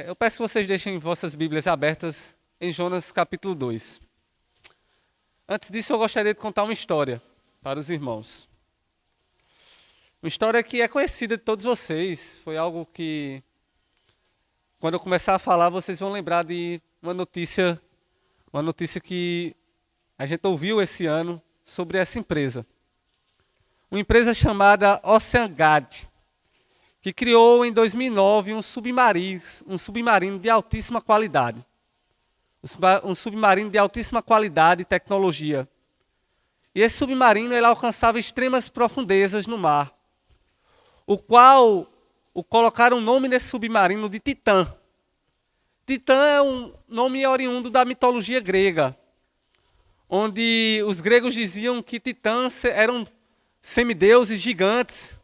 Eu peço que vocês deixem vossas Bíblias abertas em Jonas capítulo 2. Antes disso, eu gostaria de contar uma história para os irmãos. Uma história que é conhecida de todos vocês. Foi algo que, quando eu começar a falar, vocês vão lembrar de uma notícia que a gente ouviu esse ano sobre essa empresa. Uma empresa chamada OceanGuard, que criou em 2009 um submarino de altíssima qualidade. Um submarino de altíssima qualidade e tecnologia. E esse submarino ele alcançava extremas profundezas no mar, colocaram o nome nesse submarino de Titã. Titã é um nome oriundo da mitologia grega, onde os gregos diziam que titãs eram semideuses gigantes.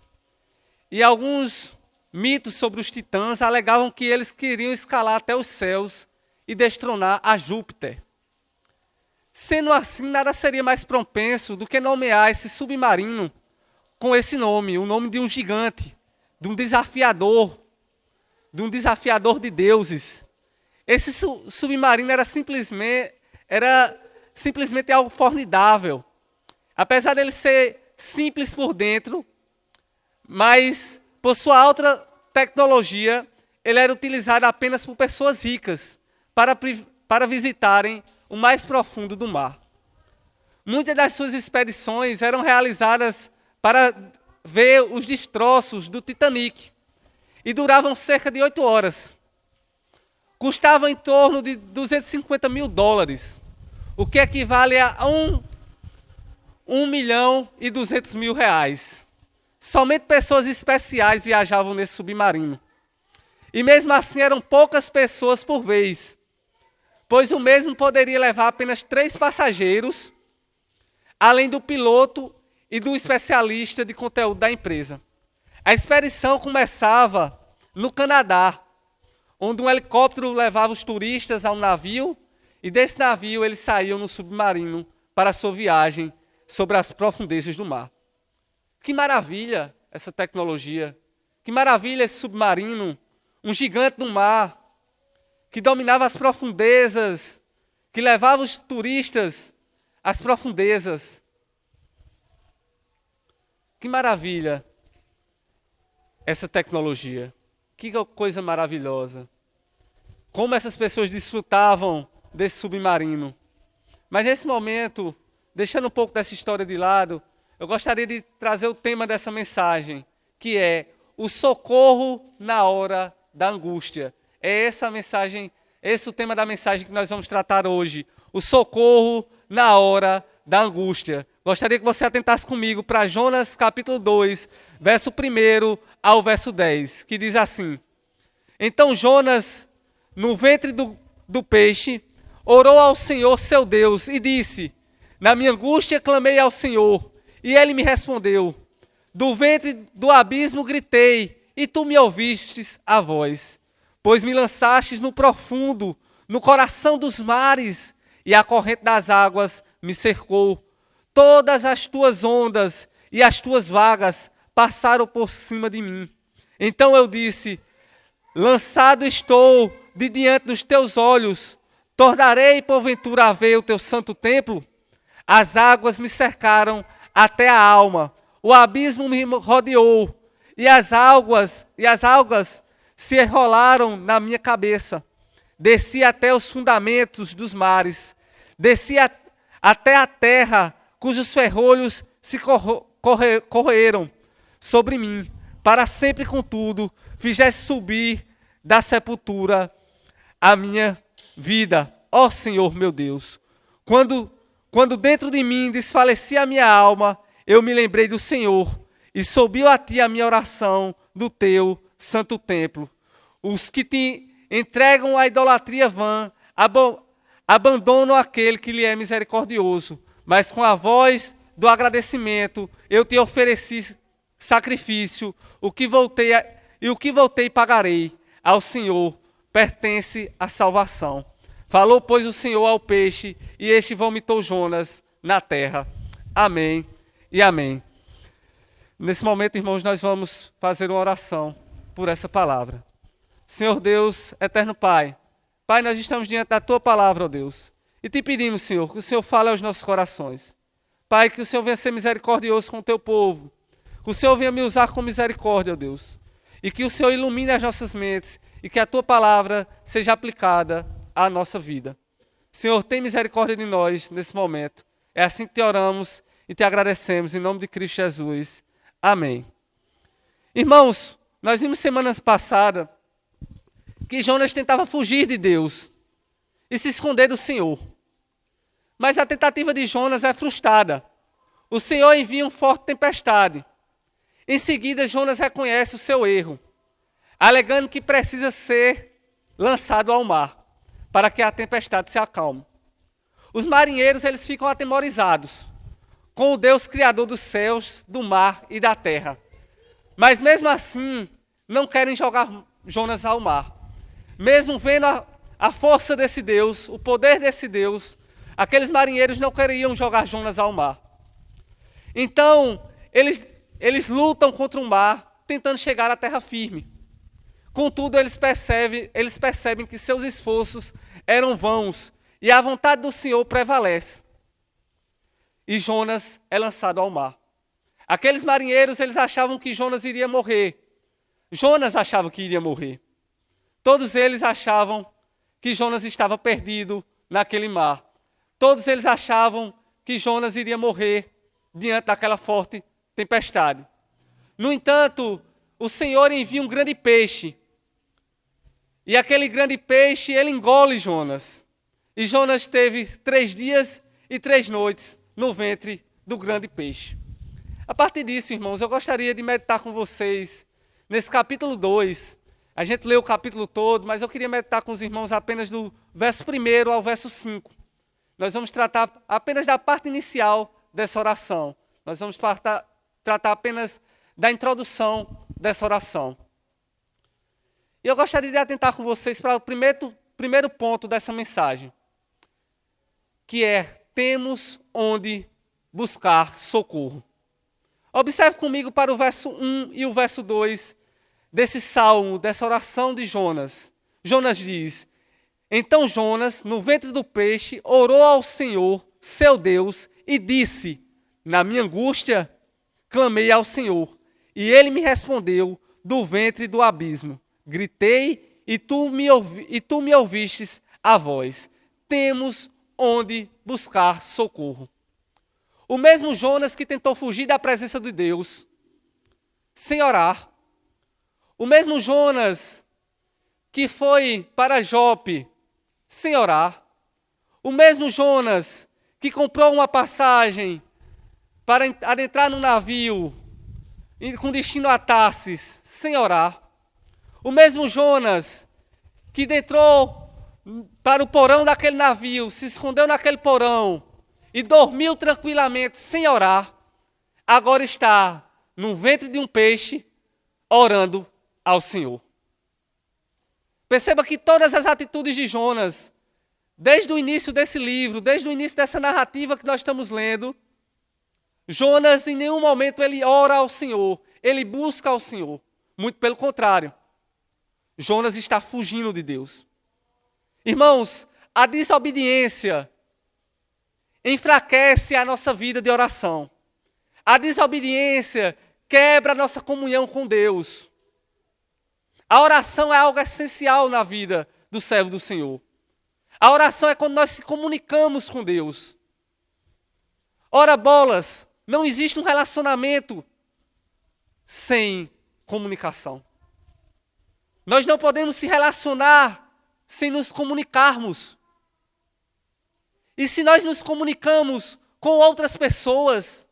E alguns mitos sobre os titãs alegavam que eles queriam escalar até os céus e destronar a Júpiter. Sendo assim, nada seria mais propenso do que nomear esse submarino com esse nome, o nome de um gigante, de um desafiador de deuses. Esse submarino era simplesmente algo formidável. Apesar dele ser simples por dentro, mas por sua alta tecnologia, ele era utilizado apenas por pessoas ricas para visitarem o mais profundo do mar. Muitas das suas expedições eram realizadas para ver os destroços do Titanic e duravam cerca de 8 horas. Custavam em torno de $250 mil, o que equivale a R$ 1.200.000. Somente pessoas especiais viajavam nesse submarino. E mesmo assim eram poucas pessoas por vez, pois o mesmo poderia levar apenas 3 passageiros, além do piloto e do especialista de conteúdo da empresa. A expedição começava no Canadá, onde um helicóptero levava os turistas ao navio, e desse navio eles saíam no submarino para a sua viagem sobre as profundezas do mar. Que maravilha essa tecnologia, que maravilha esse submarino, um gigante do mar, que dominava as profundezas, que levava os turistas às profundezas. Que maravilha essa tecnologia, que coisa maravilhosa. Como essas pessoas desfrutavam desse submarino. Mas nesse momento, deixando um pouco dessa história de lado, eu gostaria de trazer o tema dessa mensagem, que é o socorro na hora da angústia. É essa mensagem, esse é o tema da mensagem que nós vamos tratar hoje. O socorro na hora da angústia. Gostaria que você atentasse comigo para Jonas capítulo 2, verso 1 ao verso 10, que diz assim: Então Jonas, no ventre do peixe, orou ao Senhor seu Deus e disse: Na minha angústia clamei ao Senhor, e ele me respondeu. Do ventre do abismo gritei, e tu me ouvistes a voz. Pois me lançastes no profundo, no coração dos mares, e a corrente das águas me cercou. Todas as tuas ondas e as tuas vagas passaram por cima de mim. Então eu disse: Lançado estou de diante dos teus olhos, tornarei porventura a ver o teu santo templo? As águas me cercaram até a alma, o abismo me rodeou, e as algas se enrolaram na minha cabeça. Desci até os fundamentos dos mares, desci até a terra, cujos ferrolhos se correram sobre mim. Para sempre, contudo, fizeste subir da sepultura a minha vida, ó Senhor meu Deus. Quando dentro de mim desfalecia a minha alma, eu me lembrei do Senhor, e subiu a ti a minha oração do teu santo templo. Os que te entregam à idolatria vã, abandonam aquele que lhe é misericordioso, mas com a voz do agradecimento eu te ofereci sacrifício, o que voltei pagarei. Ao Senhor pertence a salvação. Falou, pois, o Senhor ao peixe, e este vomitou Jonas na terra. Amém e amém. Nesse momento, irmãos, nós vamos fazer uma oração por essa palavra. Senhor Deus, eterno Pai, Pai, nós estamos diante da Tua palavra, ó Deus, e te pedimos, Senhor, que o Senhor fale aos nossos corações. Pai, que o Senhor venha ser misericordioso com o Teu povo, que o Senhor venha me usar com misericórdia, ó Deus, e que o Senhor ilumine as nossas mentes e que a Tua palavra seja aplicada à nossa vida. Senhor, tem misericórdia de nós nesse momento. É assim que te oramos e te agradecemos, em nome de Cristo Jesus. Amém. Irmãos, nós vimos semana passada que Jonas tentava fugir de Deus e se esconder do Senhor. Mas a tentativa de Jonas é frustrada. O Senhor envia uma forte tempestade. Em seguida, Jonas reconhece o seu erro, alegando que precisa ser lançado ao mar, para que a tempestade se acalme. Os marinheiros eles ficam atemorizados com o Deus criador dos céus, do mar e da terra. Mas mesmo assim, não querem jogar Jonas ao mar. Mesmo vendo a força desse Deus, o poder desse Deus, aqueles marinheiros não queriam jogar Jonas ao mar. Então, eles lutam contra o mar, tentando chegar à terra firme. Contudo, eles percebem que seus esforços eram vãos e a vontade do Senhor prevalece. E Jonas é lançado ao mar. Aqueles marinheiros, eles achavam que Jonas iria morrer. Jonas achava que iria morrer. Todos eles achavam que Jonas estava perdido naquele mar. Todos eles achavam que Jonas iria morrer diante daquela forte tempestade. No entanto, o Senhor envia um grande peixe. E aquele grande peixe, ele engole Jonas. E Jonas teve 3 dias e 3 noites no ventre do grande peixe. A partir disso, irmãos, eu gostaria de meditar com vocês nesse capítulo 2. A gente leu o capítulo todo, mas eu queria meditar com os irmãos apenas do verso 1 ao verso 5. Nós vamos tratar apenas da parte inicial dessa oração. Nós vamos tratar apenas da introdução dessa oração. E eu gostaria de atentar com vocês para o primeiro ponto dessa mensagem, que é: temos onde buscar socorro. Observe comigo para o verso 1 e o verso 2 desse salmo, dessa oração de Jonas. Jonas diz: então Jonas, no ventre do peixe, orou ao Senhor, seu Deus, e disse: na minha angústia, clamei ao Senhor, e ele me respondeu do ventre do abismo. Gritei, e tu me ouvistes a voz. Temos onde buscar socorro. O mesmo Jonas que tentou fugir da presença de Deus, sem orar. O mesmo Jonas que foi para Jope, sem orar. O mesmo Jonas que comprou uma passagem para adentrar no navio com destino a Tarsis, sem orar. O mesmo Jonas que entrou para o porão daquele navio, se escondeu naquele porão e dormiu tranquilamente, sem orar, agora está no ventre de um peixe, orando ao Senhor. Perceba que todas as atitudes de Jonas, desde o início desse livro, desde o início dessa narrativa que nós estamos lendo, Jonas em nenhum momento ele ora ao Senhor, ele busca ao Senhor. Muito pelo contrário, Jonas está fugindo de Deus. Irmãos, a desobediência enfraquece a nossa vida de oração. A desobediência quebra a nossa comunhão com Deus. A oração é algo essencial na vida do servo do Senhor. A oração é quando nós se comunicamos com Deus. Ora bolas, não existe um relacionamento sem comunicação. Nós não podemos se relacionar sem nos comunicarmos. E se nós nos comunicamos com outras pessoas,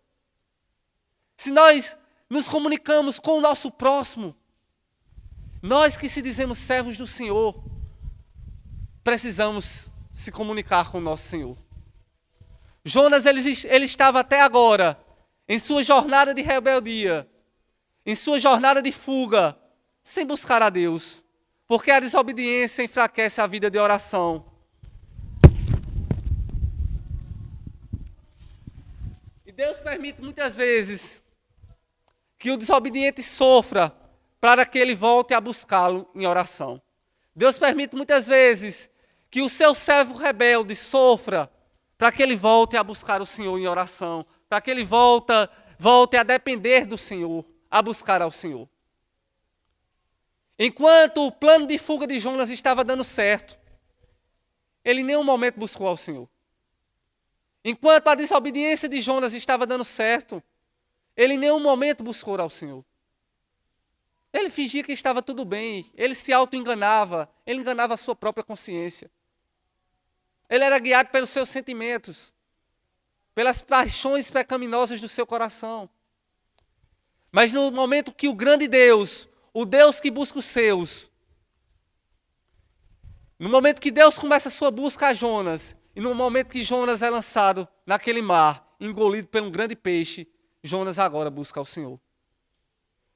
se nós nos comunicamos com o nosso próximo, nós que se dizemos servos do Senhor, precisamos se comunicar com o nosso Senhor. Jonas, ele estava até agora em sua jornada de rebeldia, em sua jornada de fuga, sem buscar a Deus, porque a desobediência enfraquece a vida de oração. E Deus permite muitas vezes que o desobediente sofra para que ele volte a buscá-lo em oração. Deus permite muitas vezes que o seu servo rebelde sofra para que ele volte a buscar o Senhor em oração, para que ele volte a depender do Senhor, a buscar ao Senhor. Enquanto o plano de fuga de Jonas estava dando certo, ele em nenhum momento buscou ao Senhor. Enquanto a desobediência de Jonas estava dando certo, ele em nenhum momento buscou ao Senhor. Ele fingia que estava tudo bem, ele se auto-enganava, ele enganava a sua própria consciência. Ele era guiado pelos seus sentimentos, pelas paixões pecaminosas do seu coração. Mas no momento que o grande Deus, o Deus que busca os seus, no momento que Deus começa a sua busca a Jonas, e no momento que Jonas é lançado naquele mar, engolido por um grande peixe, Jonas agora busca ao Senhor.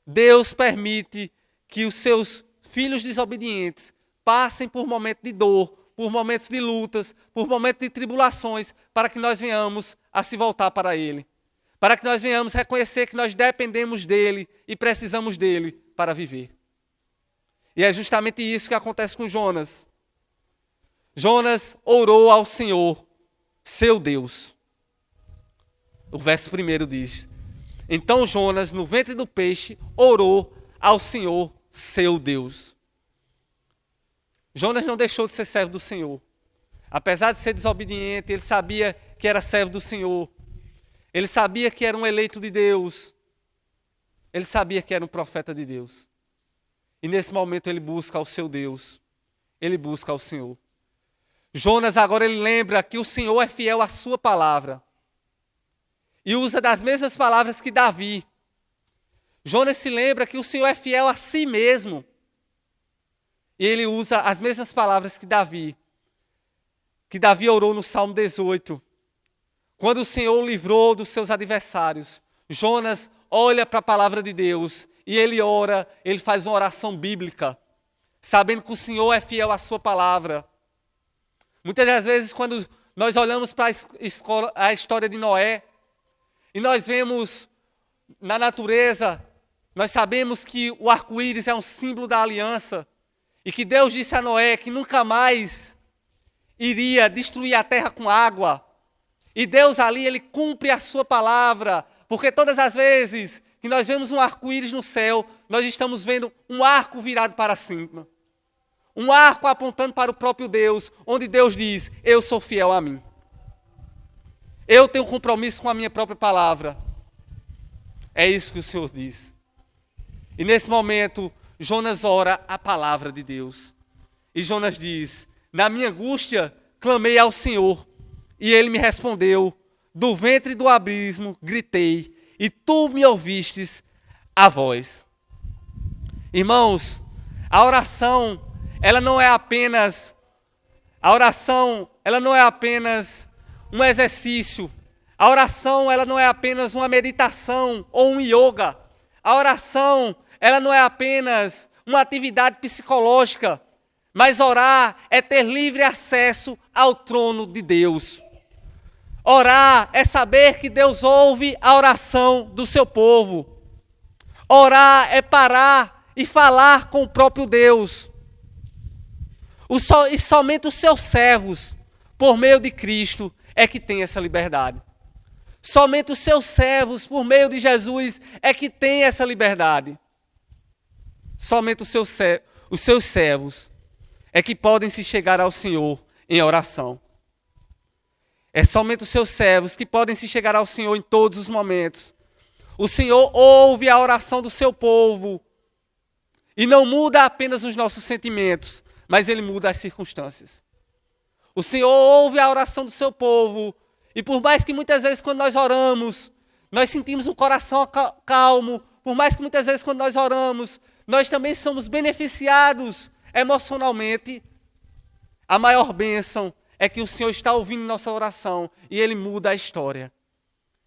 Deus permite que os seus filhos desobedientes passem por momentos de dor, por momentos de lutas, por momentos de tribulações, para que nós venhamos a se voltar para Ele. Para que nós venhamos reconhecer que nós dependemos dEle e precisamos dEle para viver. E é justamente isso que acontece com Jonas. Jonas orou ao Senhor, seu Deus. O verso 1 diz: então Jonas, no ventre do peixe, orou ao Senhor, seu Deus. Jonas não deixou de ser servo do Senhor. Apesar de ser desobediente, ele sabia que era servo do Senhor. Ele sabia que era um eleito de Deus. Ele sabia que era um profeta de Deus. E nesse momento ele busca ao seu Deus. Ele busca ao Senhor. Jonas agora ele lembra que o Senhor é fiel à sua palavra. E usa das mesmas palavras que Davi. Jonas se lembra que o Senhor é fiel a si mesmo. E ele usa as mesmas palavras que Davi orou no Salmo 18. Quando o Senhor o livrou dos seus adversários, Jonas olha para a palavra de Deus e ele ora, ele faz uma oração bíblica, sabendo que o Senhor é fiel à sua palavra. Muitas das vezes, quando nós olhamos para a história de Noé, e nós vemos na natureza, nós sabemos que o arco-íris é um símbolo da aliança, e que Deus disse a Noé que nunca mais iria destruir a terra com água. E Deus ali, ele cumpre a sua palavra, porque todas as vezes que nós vemos um arco-íris no céu, nós estamos vendo um arco virado para cima. Um arco apontando para o próprio Deus, onde Deus diz: eu sou fiel a mim. Eu tenho compromisso com a minha própria palavra. É isso que o Senhor diz. E nesse momento, Jonas ora a palavra de Deus. E Jonas diz: na minha angústia, clamei ao Senhor, e Ele me respondeu. Do ventre do abismo, gritei, e tu me ouvistes a voz. Irmãos, a oração, ela não é apenas um exercício. A oração, ela não é apenas uma meditação ou um yoga. A oração, ela não é apenas uma atividade psicológica, mas orar é ter livre acesso ao trono de Deus. Orar é saber que Deus ouve a oração do seu povo. Orar é parar e falar com o próprio Deus. E somente os seus servos, por meio de Cristo, é que tem essa liberdade. Somente os seus servos, por meio de Jesus, é que tem essa liberdade. Somente os seus servos é que podem se chegar ao Senhor em oração. É somente os seus servos que podem se chegar ao Senhor em todos os momentos. O Senhor ouve a oração do seu povo e não muda apenas os nossos sentimentos, mas Ele muda as circunstâncias. O Senhor ouve a oração do seu povo e por mais que muitas vezes quando nós oramos, nós sentimos um coração calmo, por mais que muitas vezes quando nós oramos, nós também somos beneficiados emocionalmente, a maior bênção é que o Senhor está ouvindo nossa oração e Ele muda a história.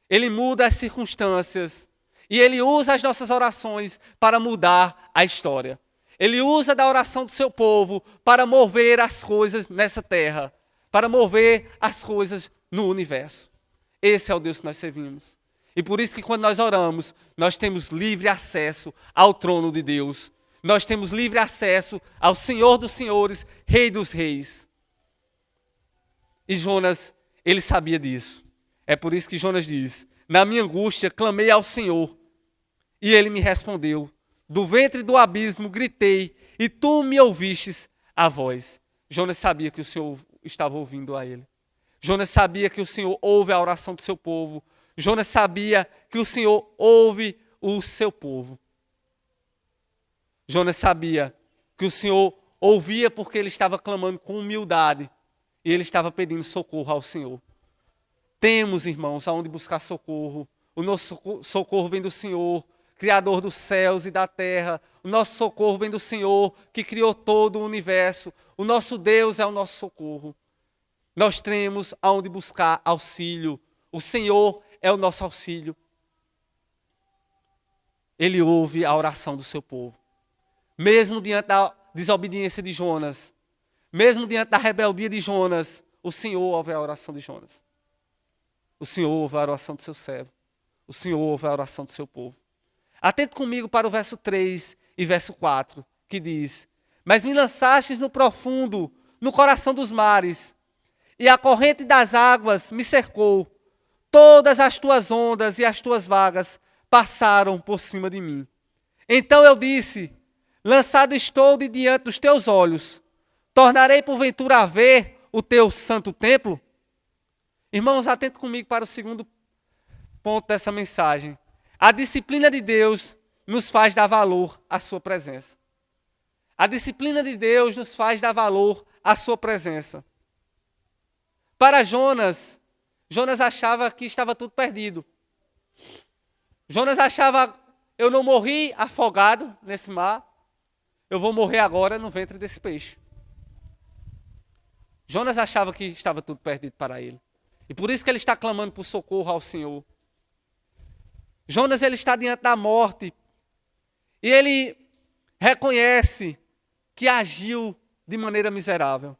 Ele muda as circunstâncias e Ele usa as nossas orações para mudar a história. Ele usa da oração do seu povo para mover as coisas nessa terra, para mover as coisas no universo. Esse é o Deus que nós servimos. E por isso que quando nós oramos, nós temos livre acesso ao trono de Deus. Nós temos livre acesso ao Senhor dos Senhores, Rei dos Reis. E Jonas, ele sabia disso. É por isso que Jonas diz: na minha angústia clamei ao Senhor, e ele me respondeu. Do ventre do abismo gritei, e tu me ouvistes a voz. Jonas sabia que o Senhor estava ouvindo a ele. Jonas sabia que o Senhor ouve a oração do seu povo. Jonas sabia que o Senhor ouve o seu povo. Jonas sabia que o Senhor ouvia porque ele estava clamando com humildade e ele estava pedindo socorro ao Senhor. Temos, irmãos, aonde buscar socorro. O nosso socorro vem do Senhor, Criador dos céus e da terra. O nosso socorro vem do Senhor, que criou todo o universo. O nosso Deus é o nosso socorro. Nós temos aonde buscar auxílio. O Senhor é o nosso auxílio. Ele ouve a oração do seu povo. Mesmo diante da desobediência de Jonas, mesmo diante da rebeldia de Jonas, o Senhor ouve a oração de Jonas. O Senhor ouve a oração do seu servo. O Senhor ouve a oração do seu povo. Atente comigo para o verso 3 e verso 4, que diz: mas me lançastes no profundo, no coração dos mares, e a corrente das águas me cercou. Todas as tuas ondas e as tuas vagas passaram por cima de mim. Então eu disse: lançado estou de diante dos teus olhos. Tornarei porventura a ver o teu santo templo? Irmãos, atente comigo para o segundo ponto dessa mensagem. A disciplina de Deus nos faz dar valor à sua presença. A disciplina de Deus nos faz dar valor à sua presença. Para Jonas, Jonas achava que estava tudo perdido. Jonas achava: eu não morri afogado nesse mar, eu vou morrer agora no ventre desse peixe. Jonas achava que estava tudo perdido para ele. E por isso que ele está clamando por socorro ao Senhor. Jonas, ele está diante da morte. E ele reconhece que agiu de maneira miserável.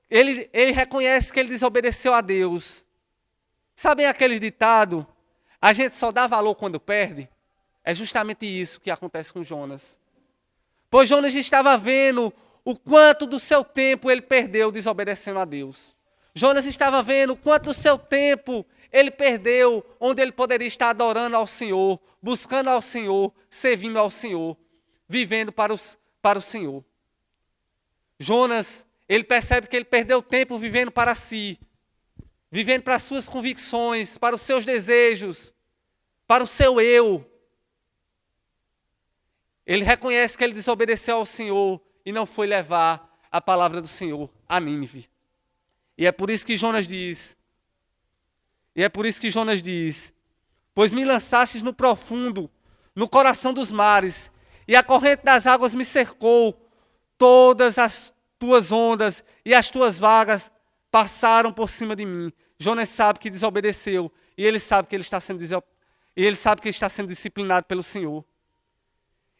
Ele reconhece que ele desobedeceu a Deus. Sabem aquele ditado: a gente só dá valor quando perde? É justamente isso que acontece com Jonas. Pois Jonas estava vendo o quanto do seu tempo ele perdeu desobedecendo a Deus. Jonas estava vendo o quanto do seu tempo ele perdeu, onde ele poderia estar adorando ao Senhor, buscando ao Senhor, servindo ao Senhor, vivendo para o Senhor. Jonas, ele percebe que ele perdeu tempo vivendo para si, vivendo para as suas convicções, para os seus desejos, para o seu eu. Ele reconhece que ele desobedeceu ao Senhor e não foi levar a palavra do Senhor a Nínive. E é por isso que Jonas diz, pois me lançastes no profundo, no coração dos mares, e a corrente das águas me cercou, todas as tuas ondas e as tuas vagas passaram por cima de mim. Jonas sabe que desobedeceu, e ele sabe que ele está sendo disciplinado pelo Senhor.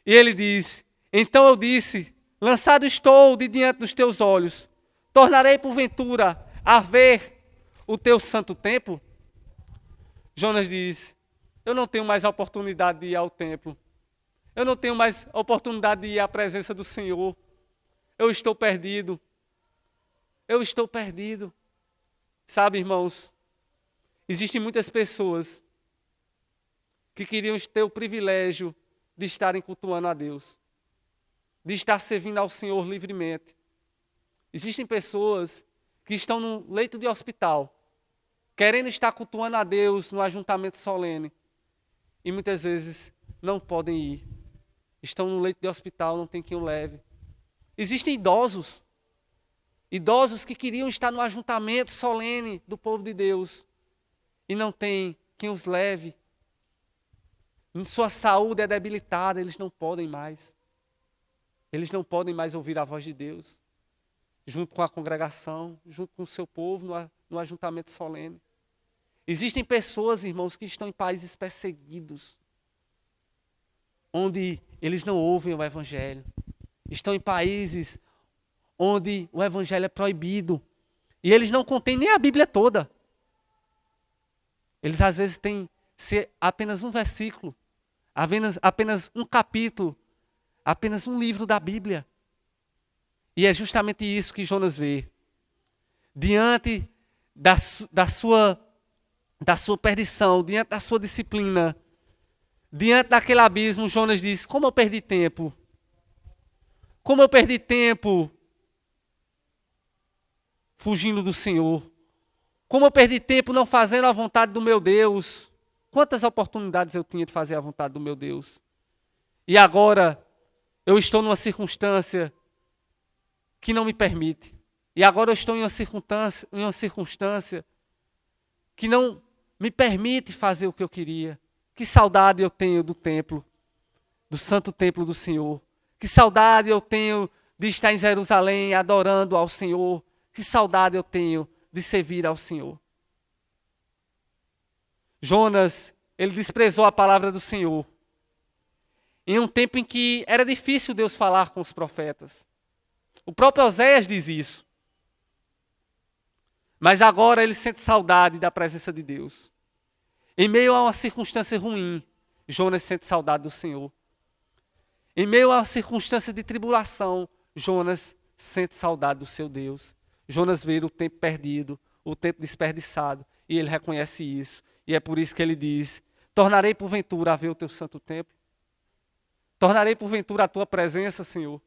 E ele diz: então eu disse: lançado estou de diante dos teus olhos, tornarei porventura a ver o teu santo templo? Jonas diz: eu não tenho mais a oportunidade de ir ao templo. Eu não tenho mais a oportunidade de ir à presença do Senhor. Eu estou perdido. Eu estou perdido. Sabe, irmãos, existem muitas pessoas que queriam ter o privilégio de estarem cultuando a Deus, de estar servindo ao Senhor livremente. Existem pessoas que estão no leito de hospital, querendo estar cultuando a Deus no ajuntamento solene, e muitas vezes não podem ir. Estão no leito de hospital, não tem quem o leve. Existem idosos que queriam estar no ajuntamento solene do povo de Deus, e não tem quem os leve. Sua saúde é debilitada, eles não podem mais. Eles não podem mais ouvir a voz de Deus, junto com a congregação, junto com o seu povo, no ajuntamento solene. Existem pessoas, irmãos, que estão em países perseguidos, onde eles não ouvem o Evangelho. Estão em países onde o Evangelho é proibido. E eles não contêm nem a Bíblia toda. Eles às vezes têm ser apenas um versículo, apenas um capítulo, apenas um livro da Bíblia. E é justamente isso que Jonas vê. Diante da sua perdição, diante da sua disciplina, diante daquele abismo, Jonas diz: como eu perdi tempo? Como eu perdi tempo fugindo do Senhor? Como eu perdi tempo não fazendo a vontade do meu Deus? Quantas oportunidades eu tinha de fazer a vontade do meu Deus? E agora eu estou numa circunstância que não me permite. E agora eu estou em uma circunstância que não me permite fazer o que eu queria. Que saudade eu tenho do templo, do santo templo do Senhor. Que saudade eu tenho de estar em Jerusalém adorando ao Senhor. Que saudade eu tenho de servir ao Senhor. Jonas, ele desprezou a palavra do Senhor. Em um tempo em que era difícil Deus falar com os profetas. O próprio Oséias diz isso. Mas agora ele sente saudade da presença de Deus. Em meio a uma circunstância ruim, Jonas sente saudade do Senhor. Em meio a uma circunstância de tribulação, Jonas sente saudade do seu Deus. Jonas vê o tempo perdido, o tempo desperdiçado, e ele reconhece isso. E é por isso que ele diz: tornarei porventura a ver o teu santo templo? Tornarei porventura a tua presença, Senhor?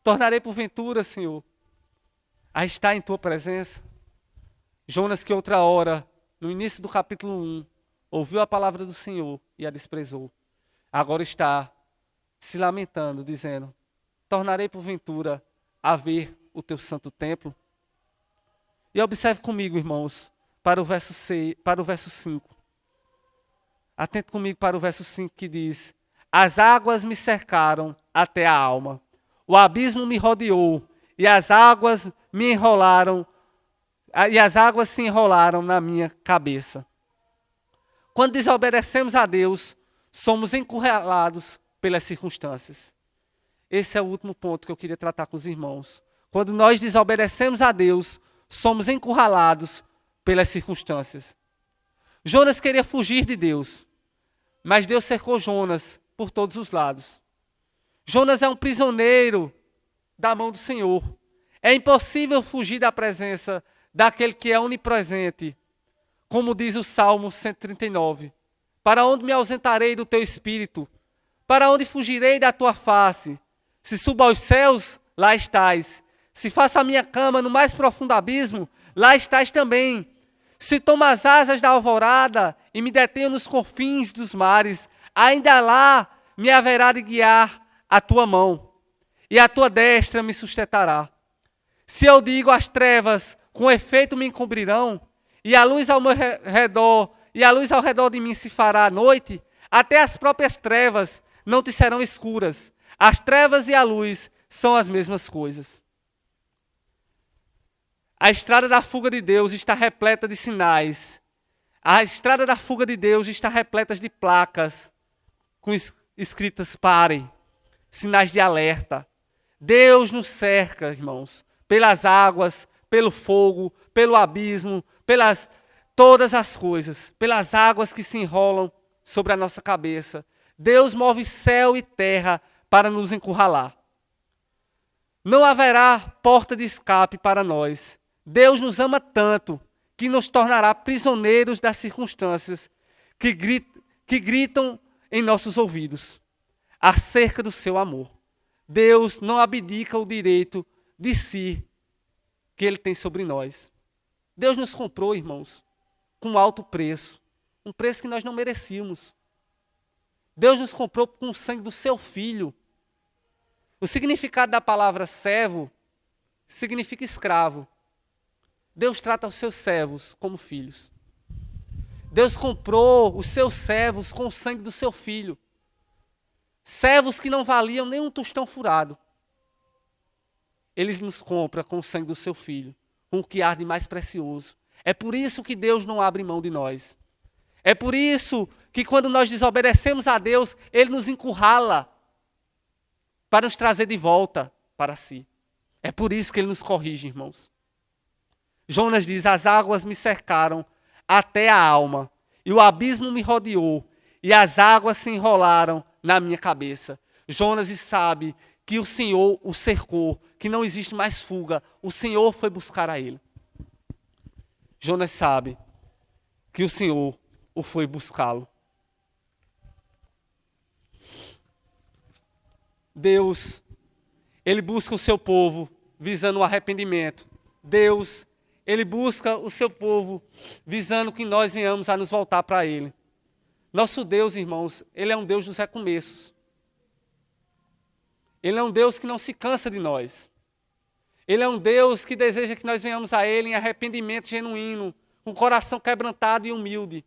Tornarei porventura, Senhor, a estar em tua presença? Jonas, que outra hora, no início do capítulo 1, ouviu a palavra do Senhor e a desprezou, agora está se lamentando, dizendo: tornarei porventura a ver o teu santo templo? E observe comigo, irmãos, para o verso 5. Atente comigo para o verso 5 que diz: as águas me cercaram até a alma, o abismo me rodeou, e as águas me enrolaram, e as águas se enrolaram na minha cabeça. Quando desobedecemos a Deus, somos encurralados pelas circunstâncias. Esse é o último ponto que eu queria tratar com os irmãos. Quando nós desobedecemos a Deus, somos encurralados pelas circunstâncias. Jonas queria fugir de Deus, mas Deus cercou Jonas por todos os lados. Jonas é um prisioneiro da mão do Senhor. É impossível fugir da presença daquele que é onipresente. Como diz o Salmo 139. Para onde me ausentarei do teu espírito? Para onde fugirei da tua face? Se subo aos céus, lá estás. Se faço a minha cama no mais profundo abismo, lá estás também. Se tomo as asas da alvorada e me detenho nos confins dos mares, ainda lá me haverá de guiar a tua mão, e a tua destra me sustentará. Se eu digo às trevas, com efeito me encobrirão, e a luz ao meu redor, e a luz ao redor de mim se fará à noite, até as próprias trevas não te serão escuras. As trevas e a luz são as mesmas coisas. A estrada da fuga de Deus está repleta de sinais. A estrada da fuga de Deus está repleta de placas com escritas "parem", sinais de alerta. Deus nos cerca, irmãos, pelas águas, pelo fogo, pelo abismo, pelas todas as coisas, pelas águas que se enrolam sobre a nossa cabeça. Deus move céu e terra para nos encurralar. Não haverá porta de escape para nós. Deus nos ama tanto que nos tornará prisioneiros das circunstâncias que gritam em nossos ouvidos acerca do seu amor. Deus não abdica o direito de si que Ele tem sobre nós. Deus nos comprou, irmãos, com alto preço, um preço que nós não merecíamos. Deus nos comprou com o sangue do seu Filho. O significado da palavra servo significa escravo. Deus trata os seus servos como filhos. Deus comprou os seus servos com o sangue do seu Filho. Servos que não valiam nem um tostão furado. Ele nos compra com o sangue do seu Filho, com o que há de mais precioso. É por isso que Deus não abre mão de nós. É por isso que quando nós desobedecemos a Deus, Ele nos encurrala para nos trazer de volta para si. É por isso que Ele nos corrige, irmãos. Jonas diz: as águas me cercaram até a alma, e o abismo me rodeou, e as águas se enrolaram na minha cabeça. Jonas sabe que o Senhor o cercou, que não existe mais fuga. O Senhor foi buscar a ele. Jonas sabe que o Senhor o foi buscá-lo. Deus, ele busca o seu povo visando o arrependimento. Deus, ele busca o seu povo visando que nós venhamos a nos voltar para ele. Nosso Deus, irmãos, ele é um Deus dos recomeços. Ele é um Deus que não se cansa de nós. Ele é um Deus que deseja que nós venhamos a ele em arrependimento genuíno, com o coração quebrantado e humilde.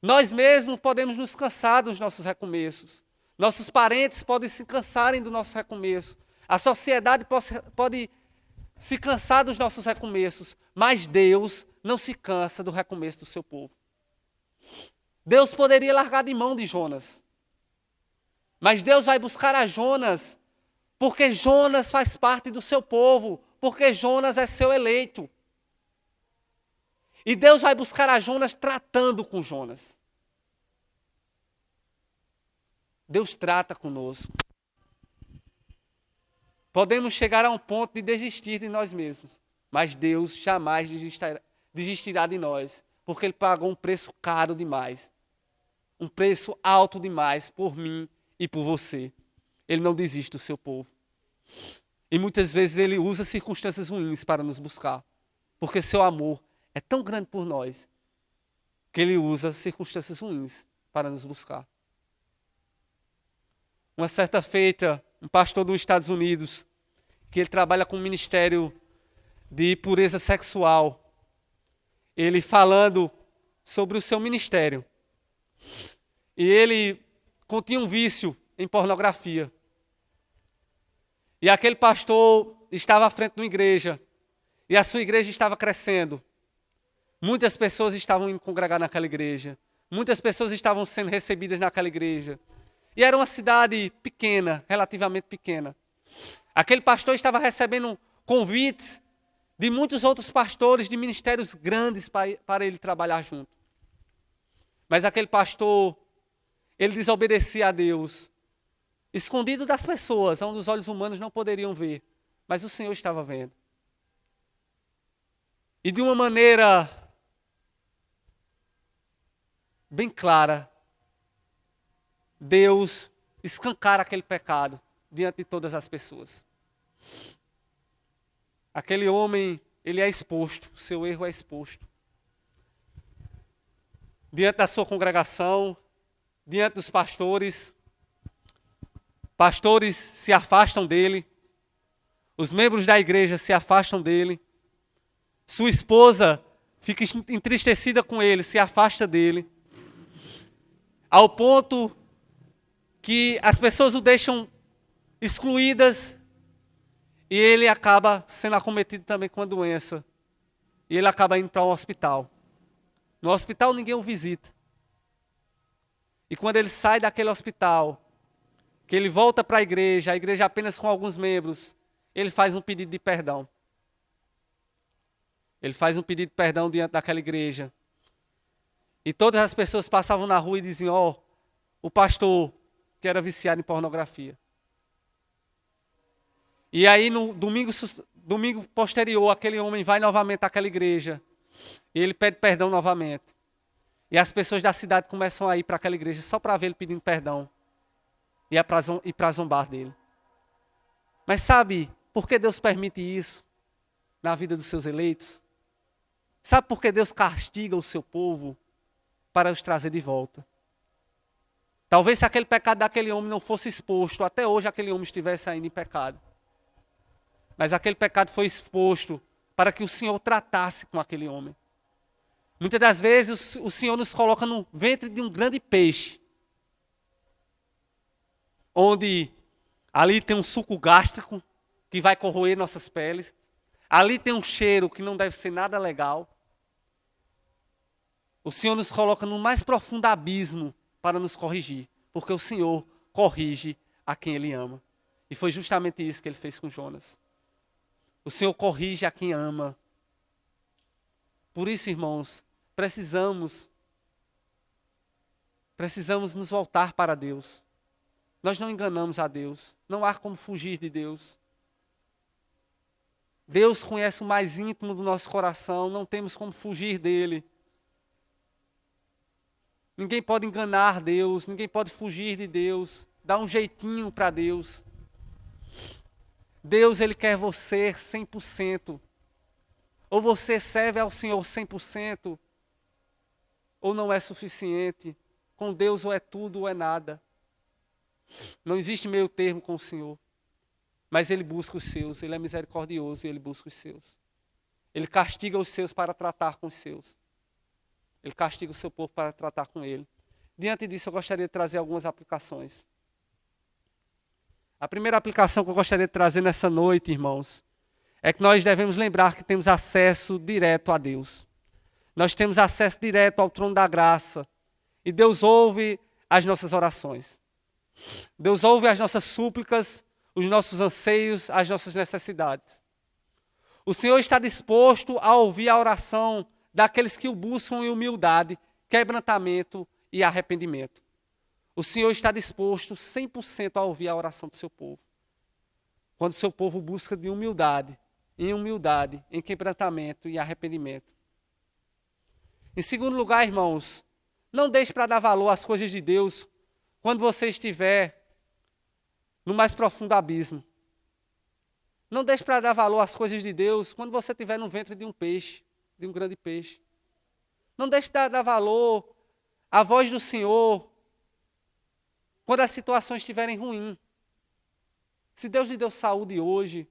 Nós mesmos podemos nos cansar dos nossos recomeços. Nossos parentes podem se cansarem do nosso recomeço. A sociedade pode se cansar dos nossos recomeços. Mas Deus não se cansa do recomeço do seu povo. Deus poderia largar de mão de Jonas. Mas Deus vai buscar a Jonas, porque Jonas faz parte do seu povo, porque Jonas é seu eleito. E Deus vai buscar a Jonas tratando com Jonas. Deus trata conosco. Podemos chegar a um ponto de desistir de nós mesmos, mas Deus jamais desistirá de nós, porque Ele pagou um preço caro demais, um preço alto demais por mim e por você. Ele não desiste do seu povo. E muitas vezes Ele usa circunstâncias ruins para nos buscar, porque seu amor é tão grande por nós, que Ele usa circunstâncias ruins para nos buscar. Uma certa feita, um pastor dos Estados Unidos, que ele trabalha com um ministério de pureza sexual, ele falando sobre o seu ministério. E ele continha um vício em pornografia. E aquele pastor estava à frente de uma igreja, e a sua igreja estava crescendo. Muitas pessoas estavam indo congregar naquela igreja. Muitas pessoas estavam sendo recebidas naquela igreja. E era uma cidade pequena, relativamente pequena. Aquele pastor estava recebendo convites de muitos outros pastores de ministérios grandes para ele trabalhar junto. Mas aquele pastor, ele desobedecia a Deus, escondido das pessoas, onde os olhos humanos não poderiam ver. Mas o Senhor estava vendo. E de uma maneira bem clara, Deus escancara aquele pecado diante de todas as pessoas. Aquele homem, ele é exposto, o seu erro é exposto. Diante da sua congregação, diante dos pastores, pastores se afastam dele, os membros da igreja se afastam dele, sua esposa fica entristecida com ele, se afasta dele, ao ponto que as pessoas o deixam excluídas e ele acaba sendo acometido também com a doença. E ele acaba indo para um hospital. No hospital ninguém o visita. E quando ele sai daquele hospital, que ele volta para a igreja apenas com alguns membros, ele faz um pedido de perdão. Ele faz um pedido de perdão diante daquela igreja. E todas as pessoas passavam na rua e diziam, ó, o pastor que era viciado em pornografia. E aí no domingo posterior, aquele homem vai novamente àquela igreja. E ele pede perdão novamente. E as pessoas da cidade começam a ir para aquela igreja só para ver ele pedindo perdão. E para zombar dele. Mas sabe por que Deus permite isso na vida dos seus eleitos? Sabe por que Deus castiga o seu povo para os trazer de volta? Talvez se aquele pecado daquele homem não fosse exposto, até hoje aquele homem estivesse ainda em pecado. Mas aquele pecado foi exposto para que o Senhor tratasse com aquele homem. Muitas das vezes o Senhor nos coloca no ventre de um grande peixe, onde ali tem um suco gástrico que vai corroer nossas peles, ali tem um cheiro que não deve ser nada legal. O Senhor nos coloca no mais profundo abismo para nos corrigir, porque o Senhor corrige a quem Ele ama. E foi justamente isso que Ele fez com Jonas. O Senhor corrige a quem ama. Por isso, irmãos, precisamos nos voltar para Deus. Nós não enganamos a Deus. Não há como fugir de Deus. Deus conhece o mais íntimo do nosso coração. Não temos como fugir dele. Ninguém pode enganar Deus. Ninguém pode fugir de Deus. Dar um jeitinho para Deus. Deus, Ele quer você 100%. Ou você serve ao Senhor 100%, ou não é suficiente. Com Deus ou é tudo ou é nada. Não existe meio termo com o Senhor. Mas Ele busca os seus. Ele é misericordioso e Ele busca os seus. Ele castiga os seus para tratar com os seus. Ele castiga o seu povo para tratar com Ele. Diante disso, eu gostaria de trazer algumas aplicações. A primeira aplicação que eu gostaria de trazer nessa noite, irmãos, é que nós devemos lembrar que temos acesso direto a Deus. Nós temos acesso direto ao trono da graça. E Deus ouve as nossas orações. Deus ouve as nossas súplicas, os nossos anseios, as nossas necessidades. O Senhor está disposto a ouvir a oração daqueles que o buscam em humildade, quebrantamento e arrependimento. O Senhor está disposto 100% a ouvir a oração do seu povo. Quando o seu povo busca de humildade, em quebrantamento e arrependimento. Em segundo lugar, irmãos, não deixe para dar valor às coisas de Deus quando você estiver no mais profundo abismo. Não deixe para dar valor às coisas de Deus quando você estiver no ventre de um peixe, de um grande peixe. Não deixe para dar valor à voz do Senhor quando as situações estiverem ruins. Se Deus lhe deu saúde hoje,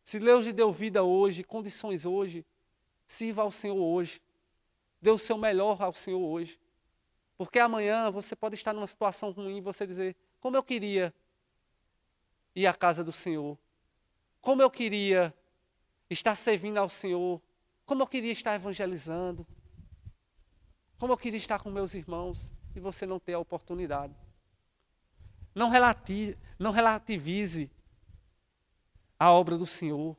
se Deus lhe deu vida hoje, condições hoje, sirva ao Senhor hoje. Dê o seu melhor ao Senhor hoje. Porque amanhã você pode estar numa situação ruim e você dizer, como eu queria ir à casa do Senhor. Como eu queria estar servindo ao Senhor. Como eu queria estar evangelizando. Como eu queria estar com meus irmãos. E você não ter a oportunidade. Não relativize a obra do Senhor.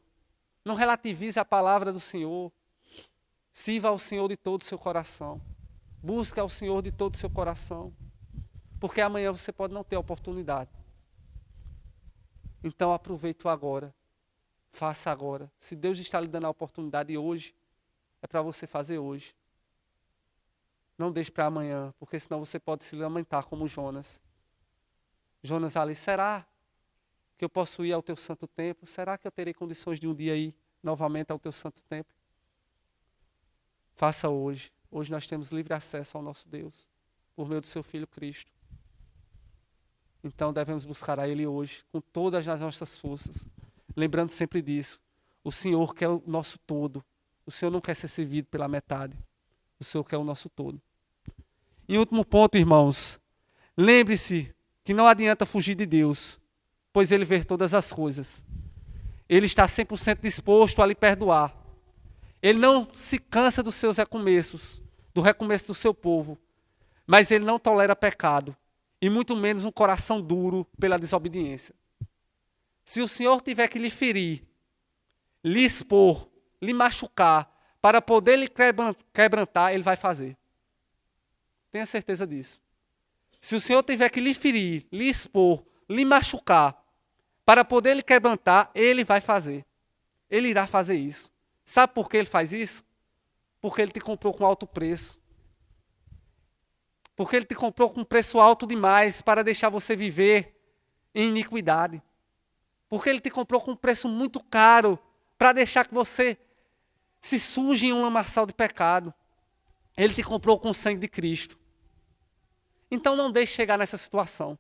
Não relativize a palavra do Senhor. Sirva ao Senhor de todo o seu coração. Busque ao Senhor de todo o seu coração. Porque amanhã você pode não ter a oportunidade. Então aproveite o agora. Faça agora. Se Deus está lhe dando a oportunidade hoje, é para você fazer hoje. Não deixe para amanhã, porque senão você pode se lamentar como Jonas. Jonas ali, será que eu posso ir ao teu santo templo? Será que eu terei condições de um dia ir novamente ao teu santo templo? Faça hoje. Hoje nós temos livre acesso ao nosso Deus, por meio do seu Filho Cristo. Então devemos buscar a Ele hoje, com todas as nossas forças. Lembrando sempre disso, o Senhor quer o nosso todo. O Senhor não quer ser servido pela metade. O Senhor quer o nosso todo. E último ponto, irmãos. Lembre-se que não adianta fugir de Deus, pois Ele vê todas as coisas. Ele está 100% disposto a lhe perdoar. Ele não se cansa dos seus recomeços, do recomeço do seu povo. Mas Ele não tolera pecado, e muito menos um coração duro pela desobediência. Se o Senhor tiver que lhe ferir, lhe expor, lhe machucar, para poder lhe quebrantar, Ele vai fazer. Tenha certeza disso. Se o Senhor tiver que lhe ferir, lhe expor, lhe machucar, para poder lhe quebrantar, Ele vai fazer. Ele irá fazer isso. Sabe por que Ele faz isso? Porque Ele te comprou com alto preço. Porque Ele te comprou com um preço alto demais para deixar você viver em iniquidade. Porque Ele te comprou com um preço muito caro para deixar que você se suje em um lamaçal de pecado. Ele te comprou com o sangue de Cristo. Então não deixe chegar nessa situação.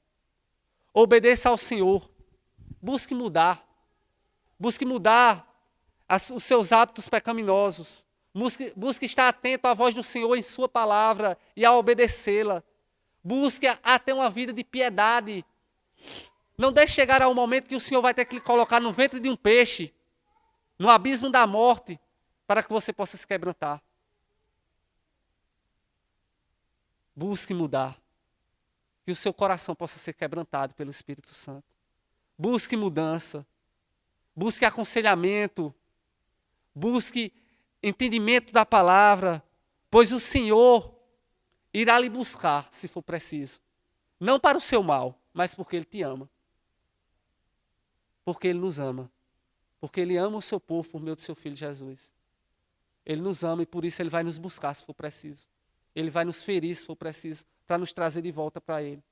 Obedeça ao Senhor. Busque mudar. Busque mudar os seus hábitos pecaminosos. Busque estar atento à voz do Senhor em sua palavra e a obedecê-la. Busque a ter uma vida de piedade. Não deixe chegar ao momento que o Senhor vai ter que lhe colocar no ventre de um peixe, no abismo da morte, para que você possa se quebrantar. Busque mudar. Que o seu coração possa ser quebrantado pelo Espírito Santo. Busque mudança. Busque aconselhamento. Busque entendimento da palavra. Pois o Senhor irá lhe buscar, se for preciso. Não para o seu mal, mas porque Ele te ama. Porque Ele nos ama. Porque Ele ama o seu povo por meio do seu Filho Jesus. Ele nos ama e por isso Ele vai nos buscar, se for preciso. Ele vai nos ferir, se for preciso, para nos trazer de volta para Ele.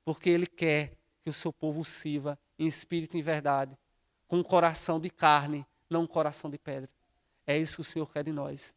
Porque Ele quer que o seu povo o sirva em espírito e em verdade, com um coração de carne, não um coração de pedra. É isso que o Senhor quer de nós.